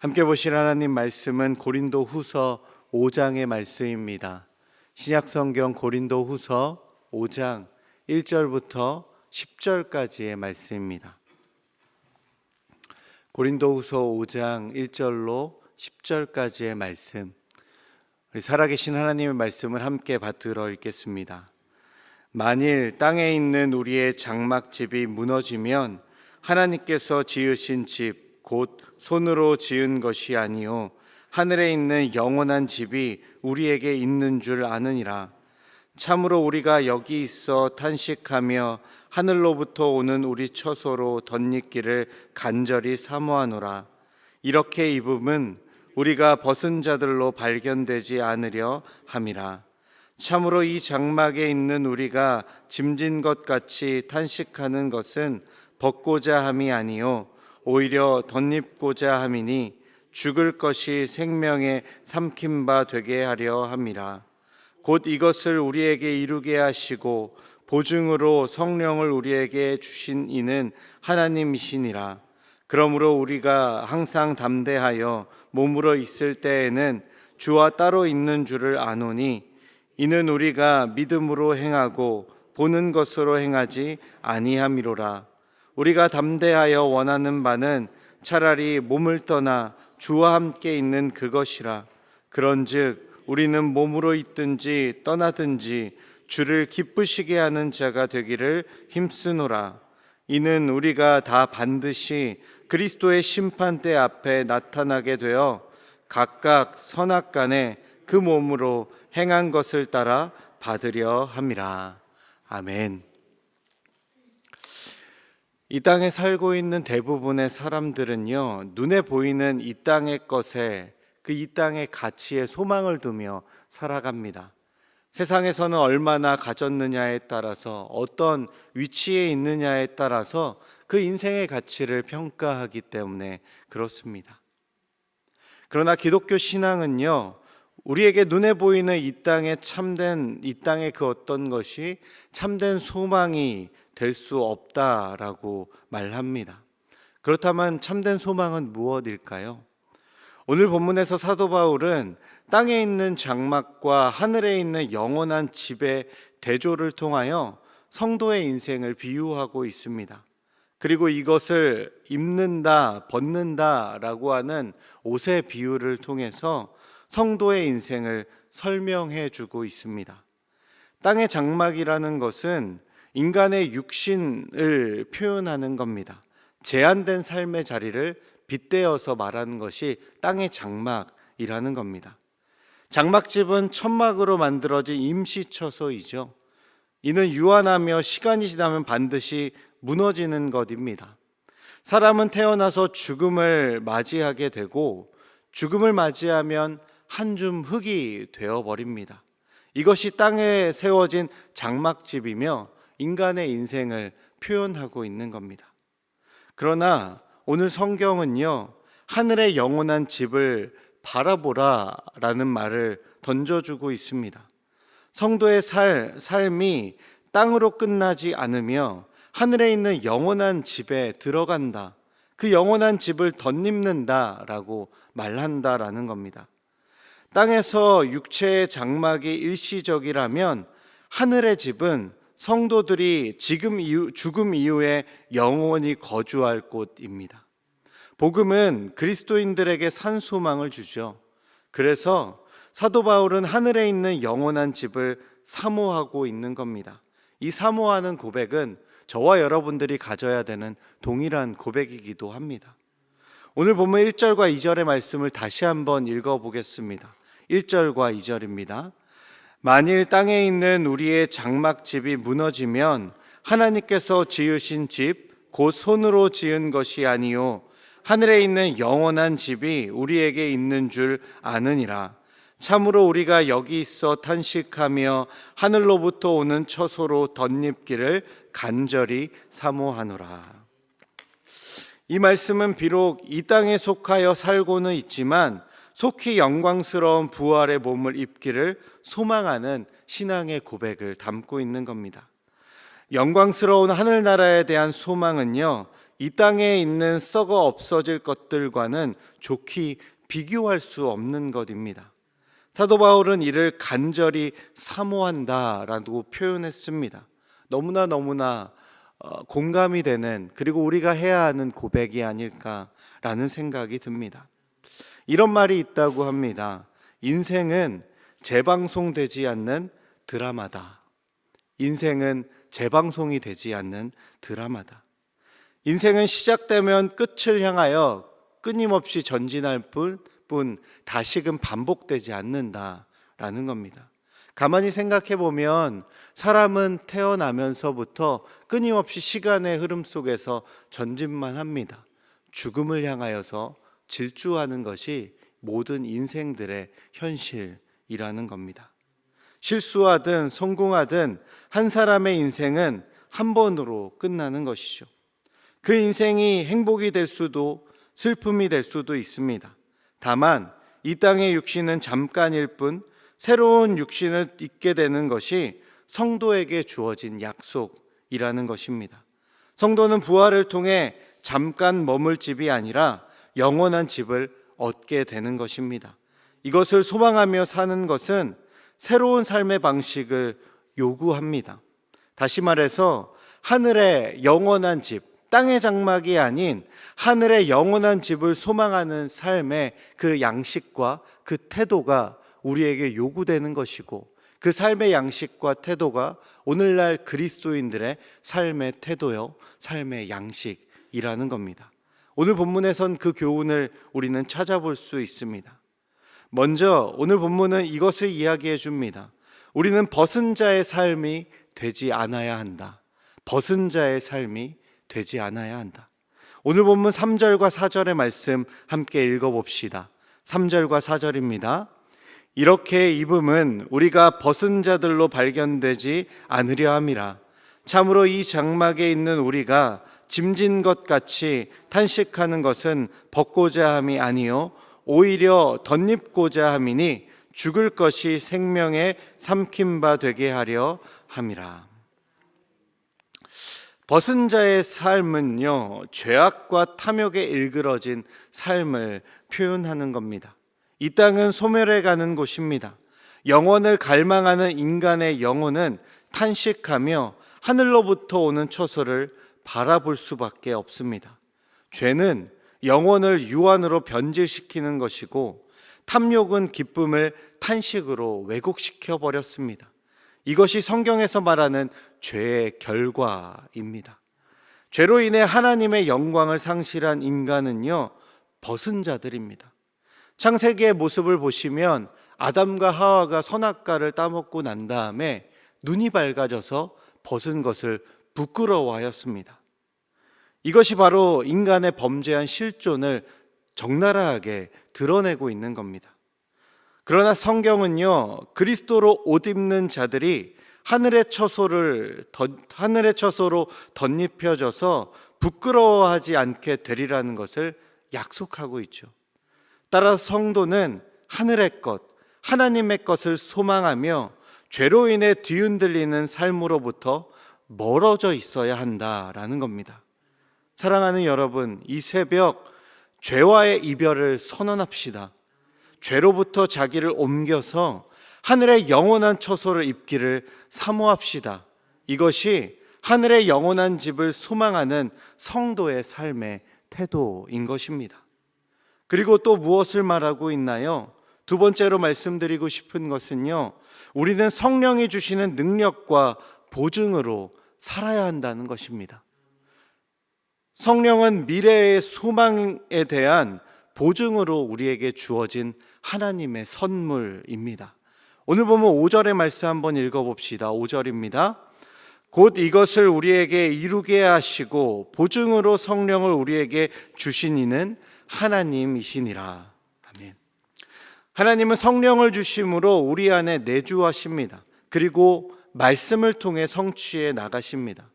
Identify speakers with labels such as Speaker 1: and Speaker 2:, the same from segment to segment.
Speaker 1: 함께 보실 하나님 말씀은 고린도후서 5장의 말씀입니다. 신약성경 고린도후서 5장 1절부터 10절까지의 말씀입니다. 고린도후서 5장 1절로 10절까지의 말씀, 우리 살아계신 하나님의 말씀을 함께 받들어 읽겠습니다. 만일 땅에 있는 우리의 장막집이 무너지면 하나님께서 지으신 집 곧 손으로 지은 것이 아니요 하늘에 있는 영원한 집이 우리에게 있는 줄 아느니라. 참으로 우리가 여기 있어 탄식하며 하늘로부터 오는 우리 처소로 덧입기를 간절히 사모하노라. 이렇게 입음은 우리가 벗은 자들로 발견되지 않으려 함이라. 참으로 이 장막에 있는 우리가 짐진 것 같이 탄식하는 것은 벗고자 함이 아니요 오히려 덧입고자 함이니 죽을 것이 생명의 삼킨 바 되게 하려 함이라. 곧 이것을 우리에게 이루게 하시고 보증으로 성령을 우리에게 주신 이는 하나님이시니라. 그러므로 우리가 항상 담대하여 몸으로 있을 때에는 주와 따로 있는 줄을 아노니 이는 우리가 믿음으로 행하고 보는 것으로 행하지 아니함이로라. 우리가 담대하여 원하는 바는 차라리 몸을 떠나 주와 함께 있는 그것이라. 그런즉 우리는 몸으로 있든지 떠나든지 주를 기쁘시게 하는 자가 되기를 힘쓰노라. 이는 우리가 다 반드시 그리스도의 심판대 앞에 나타나게 되어 각각 선악간에 그 몸으로 행한 것을 따라 받으려 함이라. 아멘. 이 땅에 살고 있는 대부분의 사람들은요, 눈에 보이는 이 땅의 것에 이 땅의 가치에 소망을 두며 살아갑니다. 세상에서는 얼마나 가졌느냐에 따라서 어떤 위치에 있느냐에 따라서 그 인생의 가치를 평가하기 때문에 그렇습니다. 그러나 기독교 신앙은요, 우리에게 눈에 보이는 이 땅의 그 어떤 것이 참된 소망이 될 수 없다라고 말합니다. 그렇다면 참된 소망은 무엇일까요? 오늘 본문에서 사도 바울은 땅에 있는 장막과 하늘에 있는 영원한 집의 대조를 통하여 성도의 인생을 비유하고 있습니다. 그리고 이것을 입는다, 벗는다라고 하는 옷의 비유를 통해서 성도의 인생을 설명해 주고 있습니다. 땅의 장막이라는 것은 인간의 육신을 표현하는 겁니다. 제한된 삶의 자리를 빗대어서 말하는 것이 땅의 장막이라는 겁니다. 장막집은 천막으로 만들어진 임시처소이죠. 이는 유한하며 시간이 지나면 반드시 무너지는 것입니다. 사람은 태어나서 죽음을 맞이하게 되고 죽음을 맞이하면 한 줌 흙이 되어버립니다. 이것이 땅에 세워진 장막집이며 인간의 인생을 표현하고 있는 겁니다. 그러나 오늘 성경은요, 하늘의 영원한 집을 바라보라 라는 말을 던져주고 있습니다. 성도의 삶이 땅으로 끝나지 않으며 하늘에 있는 영원한 집에 들어간다, 그 영원한 집을 덧입는다 라고 말한다라는 겁니다. 땅에서 육체의 장막이 일시적이라면 하늘의 집은 성도들이 죽음 이후에 영원히 거주할 곳입니다. 복음은 그리스도인들에게 산 소망을 주죠. 그래서 사도 바울은 하늘에 있는 영원한 집을 사모하고 있는 겁니다. 이 사모하는 고백은 저와 여러분들이 가져야 되는 동일한 고백이기도 합니다. 오늘 본문 1절과 2절의 말씀을 다시 한번 읽어보겠습니다. 1절과 2절입니다. 만일 땅에 있는 우리의 장막집이 무너지면 하나님께서 지으신 집, 곧 손으로 지은 것이 아니요 하늘에 있는 영원한 집이 우리에게 있는 줄 아느니라. 참으로 우리가 여기 있어 탄식하며 하늘로부터 오는 처소로 덧입기를 간절히 사모하노라. 이 말씀은 비록 이 땅에 속하여 살고는 있지만 속히 영광스러운 부활의 몸을 입기를 소망하는 신앙의 고백을 담고 있는 겁니다. 영광스러운 하늘나라에 대한 소망은요, 이 땅에 있는 썩어 없어질 것들과는 좋게 비교할 수 없는 것입니다. 사도 바울은 이를 간절히 사모한다라고 표현했습니다. 너무나 공감이 되는, 그리고 우리가 해야 하는 고백이 아닐까라는 생각이 듭니다. 이런 말이 있다고 합니다. 인생은 재방송되지 않는 드라마다. 인생은 재방송이 되지 않는 드라마다. 인생은 시작되면 끝을 향하여 끊임없이 전진할 뿐 다시금 반복되지 않는다라는 겁니다. 가만히 생각해 보면 사람은 태어나면서부터 끊임없이 시간의 흐름 속에서 전진만 합니다. 죽음을 향하여서 질주하는 것이 모든 인생들의 현실이라는 겁니다. 실수하든 성공하든 한 사람의 인생은 한 번으로 끝나는 것이죠. 그 인생이 행복이 될 수도 슬픔이 될 수도 있습니다. 다만 이 땅의 육신은 잠깐일 뿐 새로운 육신을 입게 되는 것이 성도에게 주어진 약속이라는 것입니다. 성도는 부활을 통해 잠깐 머물 집이 아니라 영원한 집을 얻게 되는 것입니다. 이것을 소망하며 사는 것은 새로운 삶의 방식을 요구합니다. 다시 말해서 하늘의 영원한 집, 땅의 장막이 아닌 하늘의 영원한 집을 소망하는 삶의 그 양식과 그 태도가 우리에게 요구되는 것이고, 그 삶의 양식과 태도가 오늘날 그리스도인들의 삶의 태도요, 삶의 양식이라는 겁니다. 오늘 본문에선 그 교훈을 우리는 찾아볼 수 있습니다. 먼저 오늘 본문은 이것을 이야기해 줍니다. 우리는 벗은 자의 삶이 되지 않아야 한다. 벗은 자의 삶이 되지 않아야 한다. 오늘 본문 3절과 4절의 말씀 함께 읽어봅시다. 3절과 4절입니다. 이렇게 입음은 우리가 벗은 자들로 발견되지 않으려 함이라. 참으로 이 장막에 있는 우리가 짐진 것 같이 탄식하는 것은 벗고자 함이 아니요 오히려 덧입고자 함이니 죽을 것이 생명에 삼킨 바 되게 하려 함이라. 벗은 자의 삶은요, 죄악과 탐욕에 일그러진 삶을 표현하는 겁니다. 이 땅은 소멸해 가는 곳입니다. 영원을 갈망하는 인간의 영혼은 탄식하며 하늘로부터 오는 처소를 바라볼 수밖에 없습니다. 죄는 영혼을 유한으로 변질시키는 것이고, 탐욕은 기쁨을 탄식으로 왜곡시켜 버렸습니다. 이것이 성경에서 말하는 죄의 결과입니다. 죄로 인해 하나님의 영광을 상실한 인간은요, 벗은 자들입니다. 창세기의 모습을 보시면 아담과 하와가 선악과를 따먹고 난 다음에 눈이 밝아져서 벗은 것을 부끄러워하였습니다. 이것이 바로 인간의 범죄한 실존을 적나라하게 드러내고 있는 겁니다. 그러나 성경은요, 그리스도로 옷 입는 자들이 하늘의 처소로 덧입혀져서 부끄러워하지 않게 되리라는 것을 약속하고 있죠. 따라서 성도는 하늘의 것, 하나님의 것을 소망하며 죄로 인해 뒤흔들리는 삶으로부터 멀어져 있어야 한다라는 겁니다. 사랑하는 여러분, 이 새벽 죄와의 이별을 선언합시다. 죄로부터 자기를 옮겨서 하늘의 영원한 처소를 입기를 사모합시다. 이것이 하늘의 영원한 집을 소망하는 성도의 삶의 태도인 것입니다. 그리고 또 무엇을 말하고 있나요? 두 번째로 말씀드리고 싶은 것은요, 우리는 성령이 주시는 능력과 보증으로 살아야 한다는 것입니다. 성령은 미래의 소망에 대한 보증으로 우리에게 주어진 하나님의 선물입니다. 오늘 보면 5절의 말씀 한번 읽어봅시다. 5절입니다. 곧 이것을 우리에게 이루게 하시고 보증으로 성령을 우리에게 주신 이는 하나님이시니라. 아멘. 하나님은 성령을 주심으로 우리 안에 내주하십니다. 그리고 말씀을 통해 성취해 나가십니다.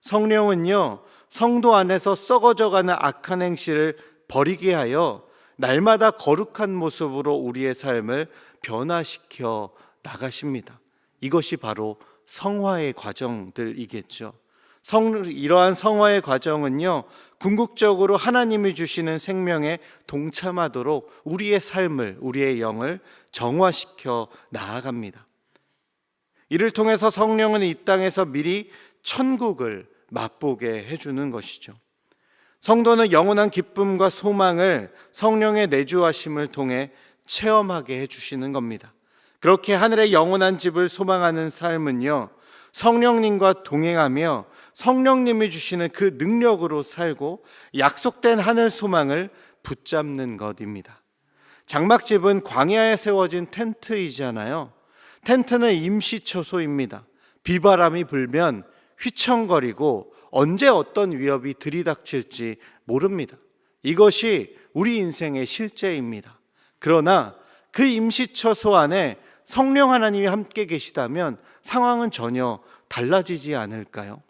Speaker 1: 성령은요, 성도 안에서 썩어져가는 악한 행실을 버리게 하여 날마다 거룩한 모습으로 우리의 삶을 변화시켜 나가십니다. 이것이 바로 성화의 과정들이겠죠. 이러한 성화의 과정은요, 궁극적으로 하나님이 주시는 생명에 동참하도록 우리의 삶을, 우리의 영을 정화시켜 나아갑니다. 이를 통해서 성령은 이 땅에서 미리 천국을 맛보게 해주는 것이죠. 성도는 영원한 기쁨과 소망을 성령의 내주하심을 통해 체험하게 해주시는 겁니다. 그렇게 하늘의 영원한 집을 소망하는 삶은요, 성령님과 동행하며 성령님이 주시는 그 능력으로 살고 약속된 하늘 소망을 붙잡는 것입니다. 장막집은 광야에 세워진 텐트이잖아요. 텐트는 임시처소입니다. 비바람이 불면 휘청거리고 언제 어떤 위협이 들이닥칠지 모릅니다. 이것이 우리 인생의 실제입니다. 그러나 그 임시처소 안에 성령 하나님이 함께 계시다면 상황은 전혀 달라지지 않을까요?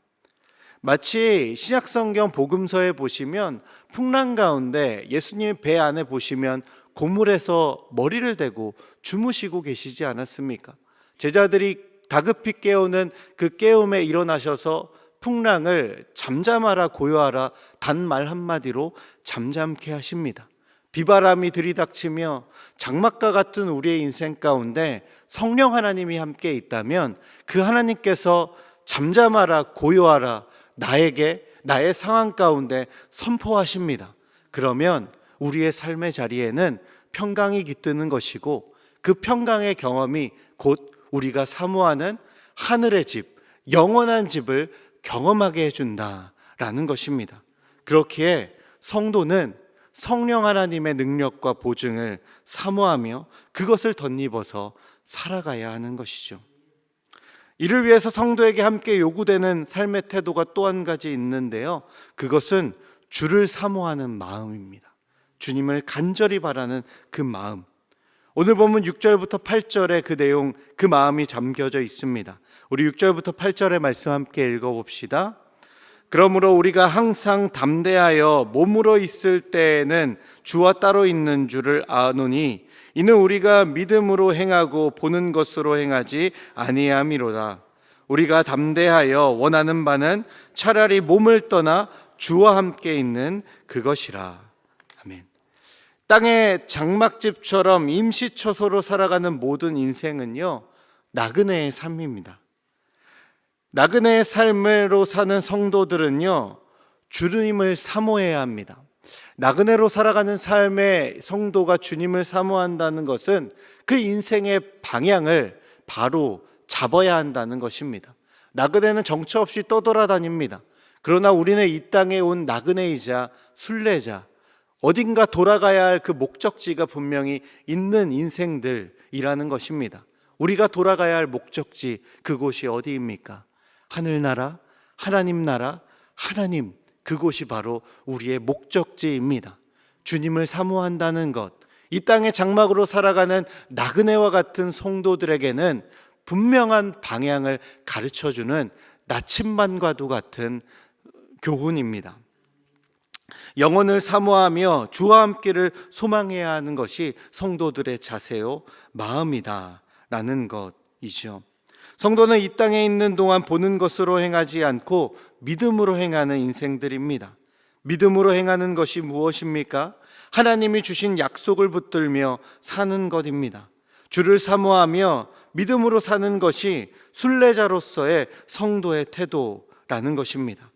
Speaker 1: 마치 신약성경 복음서에 보시면 풍랑 가운데 예수님 배 안에 보시면 고물에서 머리를 대고 주무시고 계시지 않았습니까? 제자들이 다급히 깨우는 그 깨움에 일어나셔서 풍랑을 잠잠하라 고요하라 단 말 한마디로 잠잠케 하십니다. 비바람이 들이닥치며 장막과 같은 우리의 인생 가운데 성령 하나님이 함께 있다면 그 하나님께서 잠잠하라 고요하라 나에게 나의 상황 가운데 선포하십니다. 그러면 우리의 삶의 자리에는 평강이 깃드는 것이고 그 평강의 경험이 곧 우리가 사모하는 하늘의 집, 영원한 집을 경험하게 해준다라는 것입니다. 그렇기에 성도는 성령 하나님의 능력과 보증을 사모하며 그것을 덧입어서 살아가야 하는 것이죠. 이를 위해서 성도에게 함께 요구되는 삶의 태도가 또 한 가지 있는데요, 그것은 주를 사모하는 마음입니다. 주님을 간절히 바라는 그 마음. 오늘 보면 6절부터 8절의 그 내용, 그 마음이 담겨져 있습니다. 우리 6절부터 8절의 말씀 함께 읽어봅시다. 그러므로 우리가 항상 담대하여 몸으로 있을 때에는 주와 따로 있는 줄을 아노니 이는 우리가 믿음으로 행하고 보는 것으로 행하지 아니함이로다. 우리가 담대하여 원하는 바는 차라리 몸을 떠나 주와 함께 있는 그것이라. 아멘. 땅의 장막집처럼 임시처소로 살아가는 모든 인생은요, 나그네의 삶입니다. 나그네의 삶으로 사는 성도들은요, 주님을 사모해야 합니다. 나그네로 살아가는 삶의 성도가 주님을 사모한다는 것은 그 인생의 방향을 바로 잡아야 한다는 것입니다. 나그네는 정처 없이 떠돌아다닙니다. 그러나 우리는 이 땅에 온 나그네이자 순례자, 어딘가 돌아가야 할 그 목적지가 분명히 있는 인생들이라는 것입니다. 우리가 돌아가야 할 목적지, 그곳이 어디입니까? 하늘나라, 하나님 나라, 하나님, 그곳이 바로 우리의 목적지입니다. 주님을 사모한다는 것, 이 땅의 장막으로 살아가는 나그네와 같은 성도들에게는 분명한 방향을 가르쳐주는 나침반과도 같은 교훈입니다. 영혼을 사모하며 주와 함께를 소망해야 하는 것이 성도들의 자세요 마음이다 라는 것이죠. 성도는 이 땅에 있는 동안 보는 것으로 행하지 않고 믿음으로 행하는 인생들입니다. 믿음으로 행하는 것이 무엇입니까? 하나님이 주신 약속을 붙들며 사는 것입니다. 주를 사모하며 믿음으로 사는 것이 순례자로서의 성도의 태도라는 것입니다.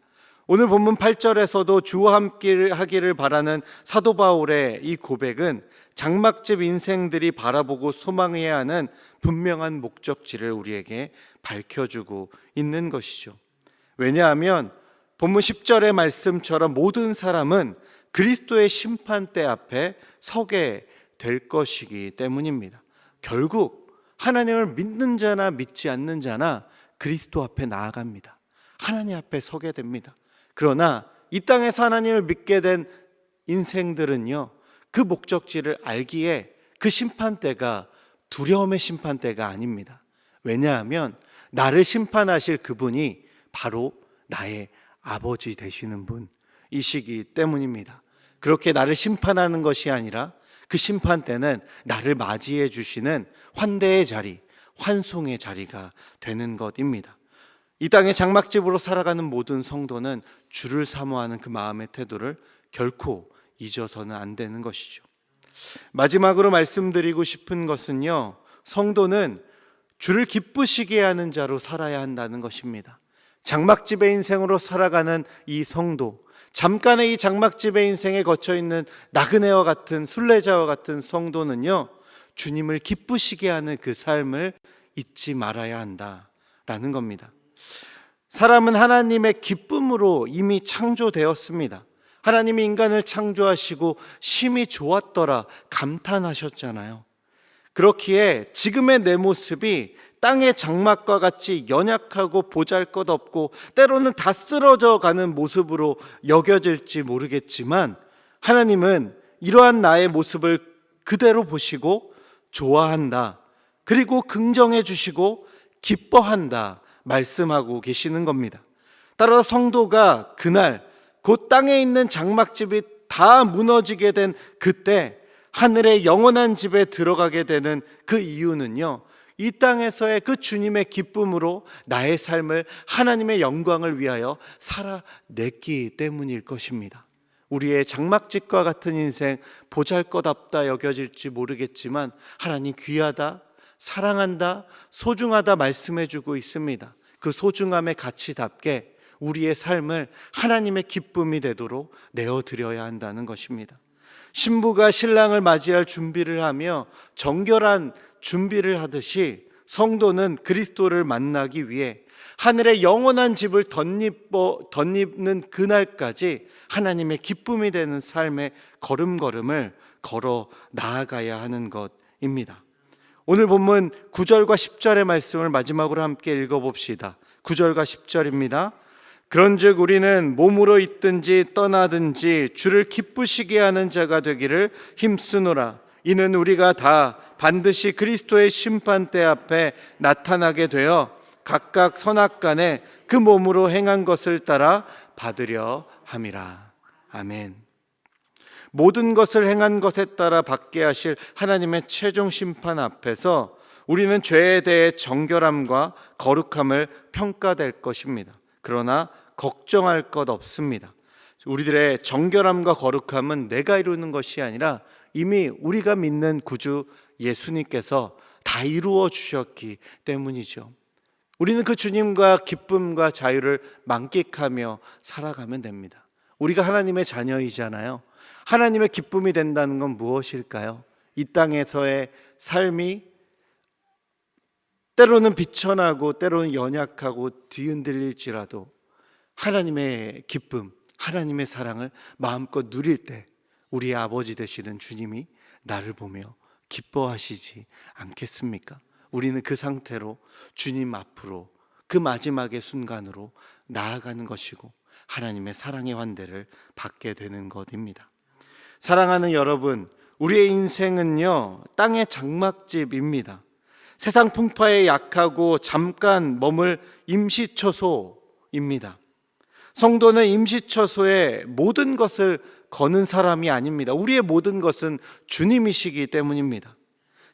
Speaker 1: 오늘 본문 8절에서도 주와 함께 하기를 바라는 사도 바울의 이 고백은 장막집 인생들이 바라보고 소망해야 하는 분명한 목적지를 우리에게 밝혀주고 있는 것이죠. 왜냐하면 본문 10절의 말씀처럼 모든 사람은 그리스도의 심판대 앞에 서게 될 것이기 때문입니다. 결국 하나님을 믿는 자나 믿지 않는 자나 그리스도 앞에 나아갑니다. 하나님 앞에 서게 됩니다. 그러나 이 땅에서 하나님을 믿게 된 인생들은요, 그 목적지를 알기에 그 심판대가 두려움의 심판대가 아닙니다. 왜냐하면 나를 심판하실 그분이 바로 나의 아버지 되시는 분이시기 때문입니다. 그렇게 나를 심판하는 것이 아니라 그 심판대는 나를 맞이해 주시는 환대의 자리, 환송의 자리가 되는 것입니다. 이 땅의 장막집으로 살아가는 모든 성도는 주를 사모하는 그 마음의 태도를 결코 잊어서는 안 되는 것이죠. 마지막으로 말씀드리고 싶은 것은요, 성도는 주를 기쁘시게 하는 자로 살아야 한다는 것입니다. 장막집의 인생으로 살아가는 이 성도, 잠깐의 이 장막집의 인생에 거쳐있는 나그네와 같은 순례자와 같은 성도는요, 주님을 기쁘시게 하는 그 삶을 잊지 말아야 한다라는 겁니다. 사람은 하나님의 기쁨으로 이미 창조되었습니다. 하나님이 인간을 창조하시고 심히 좋았더라 감탄하셨잖아요. 그렇기에 지금의 내 모습이 땅의 장막과 같이 연약하고 보잘것없고 때로는 다 쓰러져 가는 모습으로 여겨질지 모르겠지만, 하나님은 이러한 나의 모습을 그대로 보시고 좋아한다, 그리고 긍정해 주시고 기뻐한다 말씀하고 계시는 겁니다. 따라서 성도가 그날 곧 땅에 있는 장막집이 다 무너지게 된 그때 하늘의 영원한 집에 들어가게 되는 그 이유는요, 이 땅에서의 그 주님의 기쁨으로 나의 삶을 하나님의 영광을 위하여 살아냈기 때문일 것입니다. 우리의 장막집과 같은 인생 보잘것없다 여겨질지 모르겠지만, 하나님 귀하다, 사랑한다, 소중하다 말씀해주고 있습니다. 그 소중함의 가치답게 우리의 삶을 하나님의 기쁨이 되도록 내어드려야 한다는 것입니다. 신부가 신랑을 맞이할 준비를 하며 정결한 준비를 하듯이, 성도는 그리스도를 만나기 위해 하늘의 영원한 집을 덧입는 그날까지 하나님의 기쁨이 되는 삶의 걸음걸음을 걸어 나아가야 하는 것입니다. 오늘 본문 9절과 10절의 말씀을 마지막으로 함께 읽어봅시다. 9절과 10절입니다. 그런즉 우리는 몸으로 있든지 떠나든지 주를 기쁘시게 하는 자가 되기를 힘쓰노라. 이는 우리가 다 반드시 그리스도의 심판대 앞에 나타나게 되어 각각 선악간에 그 몸으로 행한 것을 따라 받으려 함이라. 아멘. 모든 것을 행한 것에 따라 받게 하실 하나님의 최종 심판 앞에서 우리는 죄에 대해 정결함과 거룩함을 평가될 것입니다. 그러나 걱정할 것 없습니다. 우리들의 정결함과 거룩함은 내가 이루는 것이 아니라 이미 우리가 믿는 구주 예수님께서 다 이루어 주셨기 때문이죠. 우리는 그 주님과 기쁨과 자유를 만끽하며 살아가면 됩니다. 우리가 하나님의 자녀이잖아요. 하나님의 기쁨이 된다는 건 무엇일까요? 이 땅에서의 삶이 때로는 비천하고 때로는 연약하고 뒤흔들릴지라도 하나님의 기쁨, 하나님의 사랑을 마음껏 누릴 때 우리의 아버지 되시는 주님이 나를 보며 기뻐하시지 않겠습니까? 우리는 그 상태로 주님 앞으로 그 마지막의 순간으로 나아가는 것이고 하나님의 사랑의 환대를 받게 되는 것입니다. 사랑하는 여러분, 우리의 인생은요, 땅의 장막집입니다. 세상 풍파에 약하고 잠깐 머물 임시처소입니다. 성도는 임시처소에 모든 것을 거는 사람이 아닙니다. 우리의 모든 것은 주님이시기 때문입니다.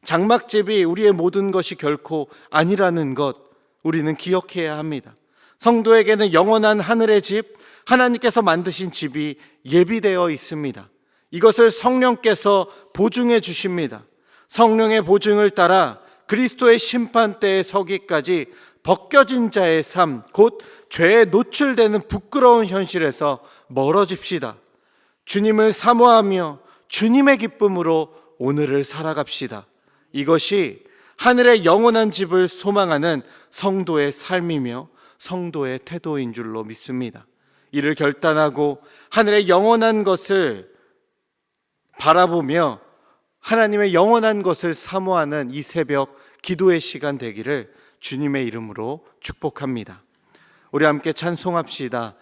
Speaker 1: 장막집이 우리의 모든 것이 결코 아니라는 것 우리는 기억해야 합니다. 성도에게는 영원한 하늘의 집, 하나님께서 만드신 집이 예비되어 있습니다. 이것을 성령께서 보증해 주십니다. 성령의 보증을 따라 그리스도의 심판대에 서기까지 벗겨진 자의 삶, 곧 죄에 노출되는 부끄러운 현실에서 멀어집시다. 주님을 사모하며 주님의 기쁨으로 오늘을 살아갑시다. 이것이 하늘의 영원한 집을 소망하는 성도의 삶이며 성도의 태도인 줄로 믿습니다. 이를 결단하고 하늘의 영원한 것을 바라보며 하나님의 영원한 것을 사모하는 이 새벽 기도의 시간 되기를 주님의 이름으로 축복합니다. 우리 함께 찬송합시다.